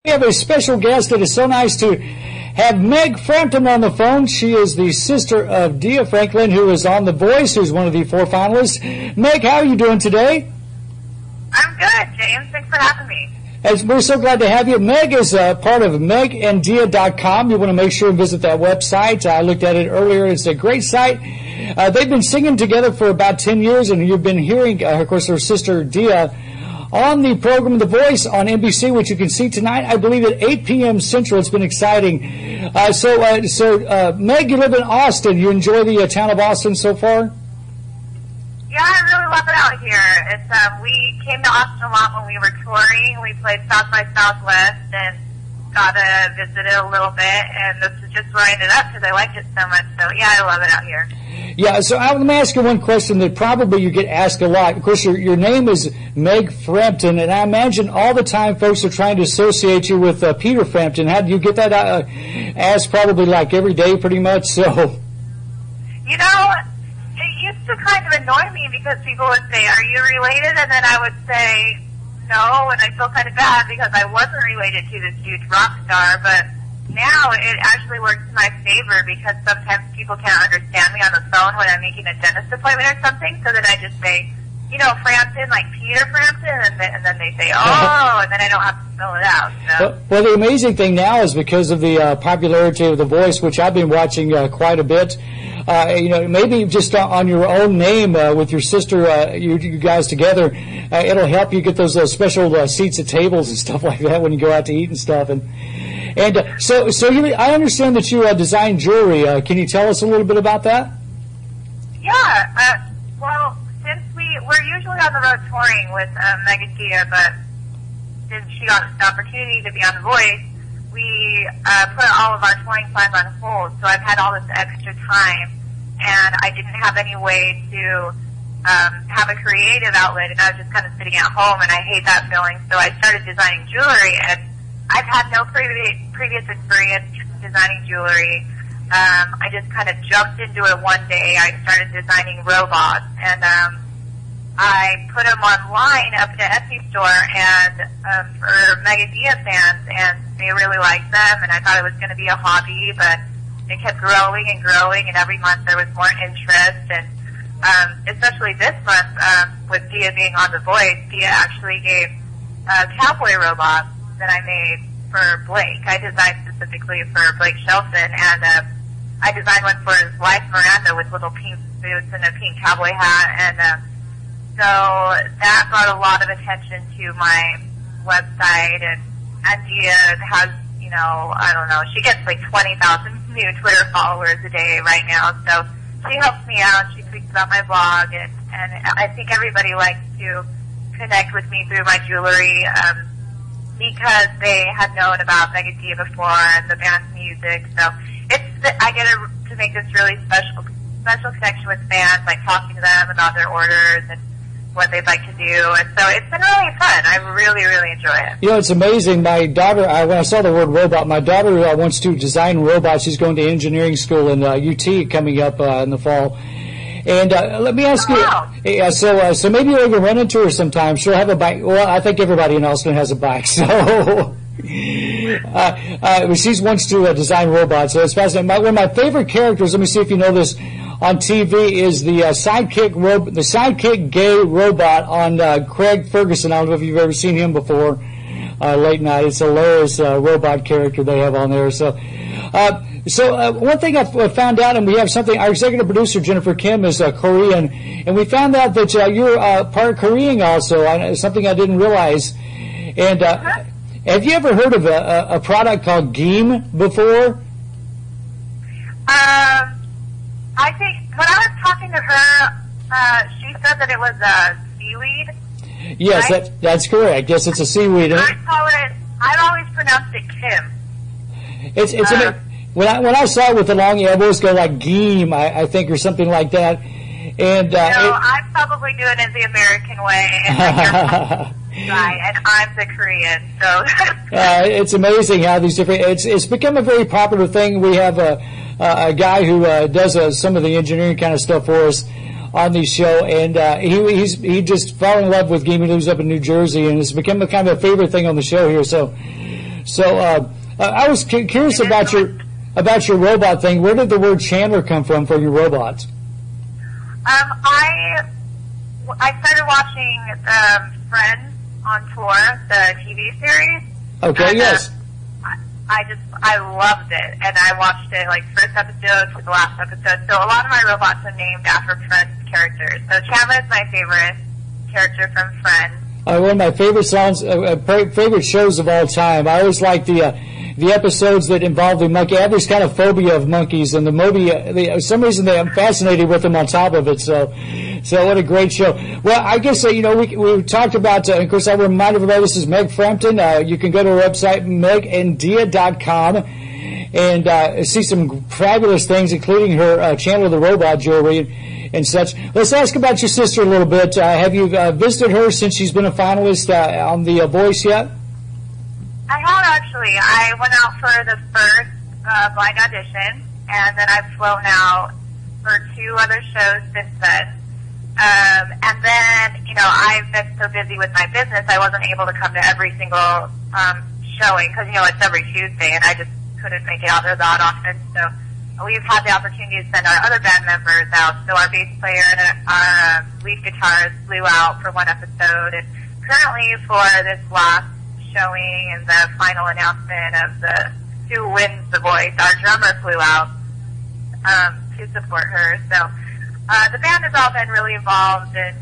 We have a special guest. It is so nice to have Meg Frampton on the phone. She is the sister of Dia Franklin, who is on The Voice, who's one of the 4 finalists. Meg, how are you doing today? I'm good, James. Thanks for having me. We're so glad to have you. Meg is part of megandia.com. You want to make sure and visit that website. I looked at it earlier. It's a great site. They've been singing together for about 10 years, and you've been hearing, of course, her sister Dia on the program The Voice on NBC, which you can see tonight, I believe, at 8 p.m. Central. It's been exciting. Meg, you live in Austin. You enjoy the town of Austin so far? Yeah, I really love it out here. It's we came to Austin a lot when we were touring. We played South by Southwest and got to visit it a little bit, and this is just where I ended up because I liked it so much. So, yeah, I love it out here. Yeah, so let me ask you one question that probably you get asked a lot. Of course, your name is Meg Frampton, and I imagine all the time folks are trying to associate you with Peter Frampton. How do you get that asked probably like every day pretty much? So, you know, it used to kind of annoy me because people would say, "Are you related?" And then I would say, "No," and I feel kind of bad because I wasn't related to this huge rock star, but now it actually works in my favor because sometimes people can't understand me on the phone when I'm making a dentist appointment or something, so then I just say, you know, Frampton, like Peter Frampton, and then they say, oh, and then I don't have to spell it out. So. Well, the amazing thing now is because of the popularity of The Voice, which I've been watching quite a bit, maybe just on your own name with your sister, you guys together, it'll help you get those special seats at tables and stuff like that when you go out to eat and stuff. I understand that you design jewelry. Can you tell us a little bit about that? Yeah. Well, since we're usually on the road touring with Meg Dia, but since she got this opportunity to be on The Voice, we put all of our touring plans on hold. So I've had all this extra time, and I didn't have any way to have a creative outlet, and I was just kind of sitting at home, and I hate that feeling. So I started designing jewelry, and I've had no previous experience designing jewelry. I just kind of jumped into it one day. I started designing robots, and I put them online up at the Etsy store and for Meg Dia fans, and they really liked them, and I thought it was going to be a hobby, but it kept growing and growing, and every month there was more interest, and especially this month with Dia being on The Voice, Dia actually gave a cowboy robot that I made for Blake. I designed specifically for Blake Shelton, and I designed one for his wife, Miranda, with little pink boots and a pink cowboy hat, and so that brought a lot of attention to my website, and Dia has, I don't know, she gets like 20,000 new Twitter followers a day right now, so she helps me out. She tweets about my blog, and I think everybody likes to connect with me through my jewelry, because they had known about Meg Dia before and the band's music. So I get to make this really special connection with fans, like talking to them about their orders and what they'd like to do. And so it's been really fun. I really, really enjoy it. It's amazing. My daughter, when I saw the word robot, my daughter wants to design robots. She's going to engineering school in UT coming up in the fall. And let me ask you, so maybe you'll run into her sometime. She'll have a bike. Well, I think everybody in Austin has a bike. So she wants to design robots. So it's fascinating. One of my favorite characters, let me see if you know this, on TV is the sidekick gay robot on Craig Ferguson. I don't know if you've ever seen him before. Late night. It's a hilarious robot character they have on there. So one thing I found out, and we have something, our executive producer, Jennifer Kim, is Korean, and we found out that you're part Korean also, something I didn't realize. And have you ever heard of a product called geem before? I think when I was talking to her, she said that it was seaweed. Yes, right? that's correct. Yes, it's a seaweed. I've always pronounced it Kim. It's when I saw it with the long elbows go like geem, I think, or something like that. And I probably do it in the American way, and I'm the Korean. So it's amazing how these different. It's become a very popular thing. We have a guy who does some of the engineering kind of stuff for us on the show, and he just fell in love with geem. He lives up in New Jersey, and it's become a kind of a favorite thing on the show here. So So I was curious about your robot thing. Where did the word Chandler come from for your robots? I started watching Friends on Tour, the TV series. Okay, yes. I loved it, and I watched it like first episode to the last episode. So a lot of my robots are named after Friends characters. So Chandler is my favorite character from Friends. One of my favorite favorite shows of all time. I always like the episodes that involve the monkey. I have this kind of phobia of monkeys, and the movie, for some reason, I'm fascinated with them on top of it. So what a great show. Well, I guess, we talked about, of course, I remind everybody this is Meg Frampton. You can go to her website, megdia.com, and see some fabulous things, including her Chandler the Robot jewelry and such. Let's ask about your sister a little bit. Have you visited her since she's been a finalist on The Voice yet? I have, actually. I went out for the first blind audition, and then I've flown out for 2 other shows since then. And then, I've been so busy with my business, I wasn't able to come to every single showing, because, it's every Tuesday, and I just couldn't make it out there that often. So we've had the opportunity to send our other band members out. So our bass player and our lead guitarist flew out for 1 episode, and currently for this last showing and the final announcement of who wins The Voice, our drummer flew out to support her. So the band has all been really involved in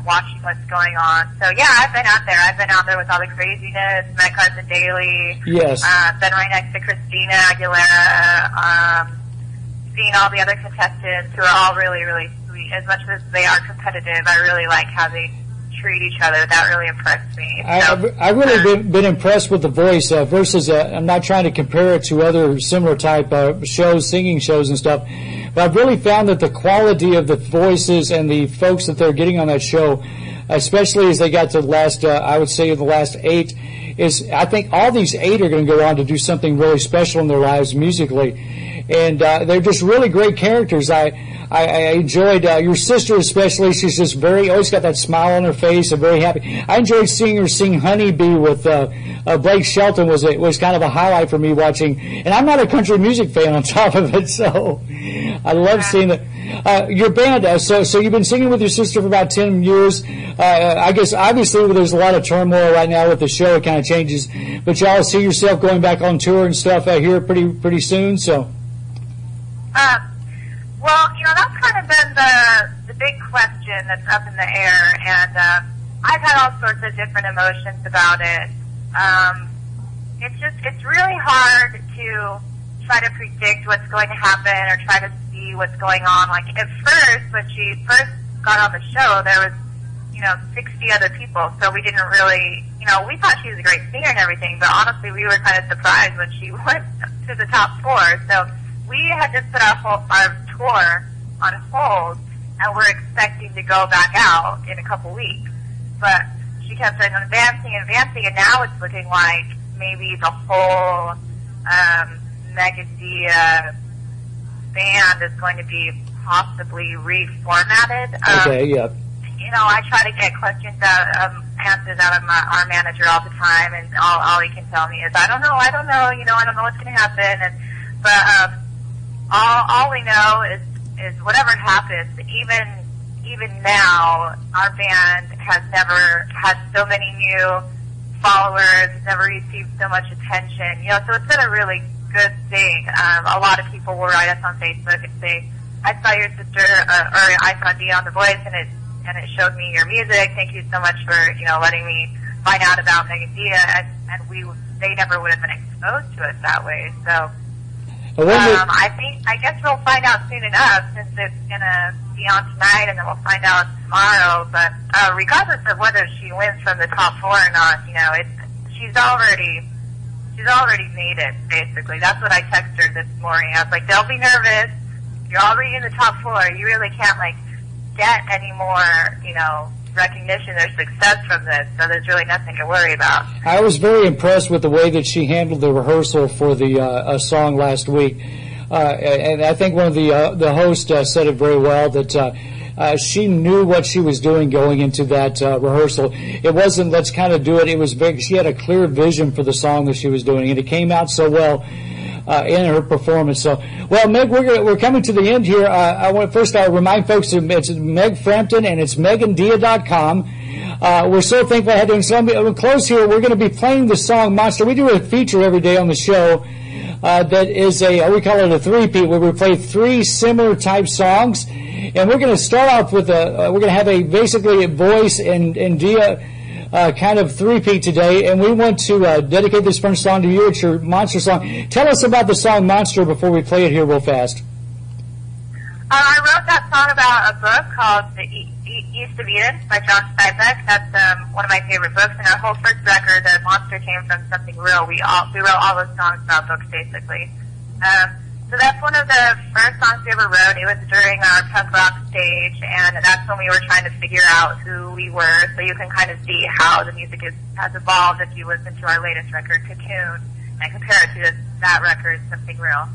watching what's going on. So yeah, I've been out there. I've been out there with all the craziness, met Carson Daly. Yes. Been right next to Christina Aguilera. Seeing all the other contestants who are all really, really sweet. As much as they are competitive, I really like how they treat each other. That really impressed me. I've really been impressed with The Voice versus, I'm not trying to compare it to other similar type shows, singing shows and stuff, but I've really found that the quality of the voices and the folks that they're getting on that show, especially as they got to the last, I would say the last 8, is I think all these 8 are going to go on to do something really special in their lives musically. And they're just really great characters. I enjoyed your sister especially. She's just always got that smile on her face and very happy. I enjoyed seeing her sing Honeybee with Blake Shelton. Was kind of a highlight for me watching. And I'm not a country music fan on top of it, so I love seeing that. Your band, so you've been singing with your sister for about 10 years. I guess obviously there's a lot of turmoil right now with the show. It kind of changes, but y'all see yourself going back on tour and stuff here pretty soon. So. Well, that's kind of been the big question that's up in the air, and I've had all sorts of different emotions about it. It's really hard to try to predict what's going to happen or try to see what's going on. Like, at first, when she first got on the show, there was, 60 other people, so we didn't really, we thought she was a great singer and everything, but honestly, we were kind of surprised when she went to the top 4, so we had just put our tour on hold, and we're expecting to go back out in a couple weeks. But she kept on advancing, and now it's looking like maybe the whole Meg Dia band is going to be possibly reformatted. Okay, yeah. I try to get answers out of our manager all the time, and all he can tell me is, I don't know, I don't know what's going to happen, but all we know is whatever happens, even now, our band has never had so many new followers, never received so much attention, so it's been a really good thing. A lot of people will write us on Facebook and say, I saw your sister, or I saw Dia on The Voice, and it showed me your music. Thank you so much for, letting me find out about Meg Dia, and they never would have been exposed to it that way, so. I guess we'll find out soon enough, since it's gonna be on tonight, and then we'll find out tomorrow. But regardless of whether she wins from the top 4 or not, she's already made it. Basically, that's what I texted her this morning. I was like, "Don't be nervous. You're already in the top 4. You really can't get any more, recognition or success from this, so there's really nothing to worry about." I was very impressed with the way that she handled the rehearsal for the song last week, and I think one of the hosts said it very well, that she knew what she was doing going into that rehearsal. It wasn't let's kind of do it. It was big. She had a clear vision for the song that she was doing, and it came out so well in her performance. So, well, Meg, we're coming to the end here. I want first I'll remind folks it's Meg Frampton, and it's megandia.com. We're so thankful I had to. So we'll close here. We're going to be playing the song Monster. We do a feature every day on the show that is we call it a three-peat, where we play three similar type songs. And we're going to start off with we're going to have basically a voice and Dia kind of three-peat today. And we want to dedicate this first song to you. It's your Monster song. Tell us about the song Monster before we play it here real fast. I wrote that song about a book called The East of Eden by John Steinbeck. That's one of my favorite books. And our whole first record, The Monster, came from something real. We wrote all those songs about books, basically. So that's one of the first songs we ever wrote. It was during our punk rock stage, and that's when we were trying to figure out who we were. So you can kind of see how the music has evolved if you listen to our latest record, Cocoon, and compare it to that record, Something Real.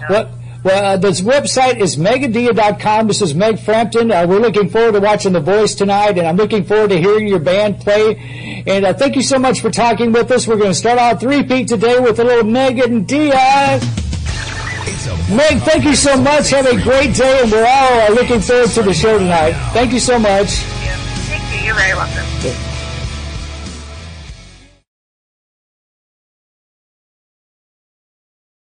So. Well, this website is megadia.com. This is Meg Frampton. We're looking forward to watching The Voice tonight, and I'm looking forward to hearing your band play. And thank you so much for talking with us. We're going to start out three-peat today with a little Meg Dia. Meg, thank you so much. Have a great day, and we're all looking forward to the show tonight. Thank you so much. Thank you. You're very welcome.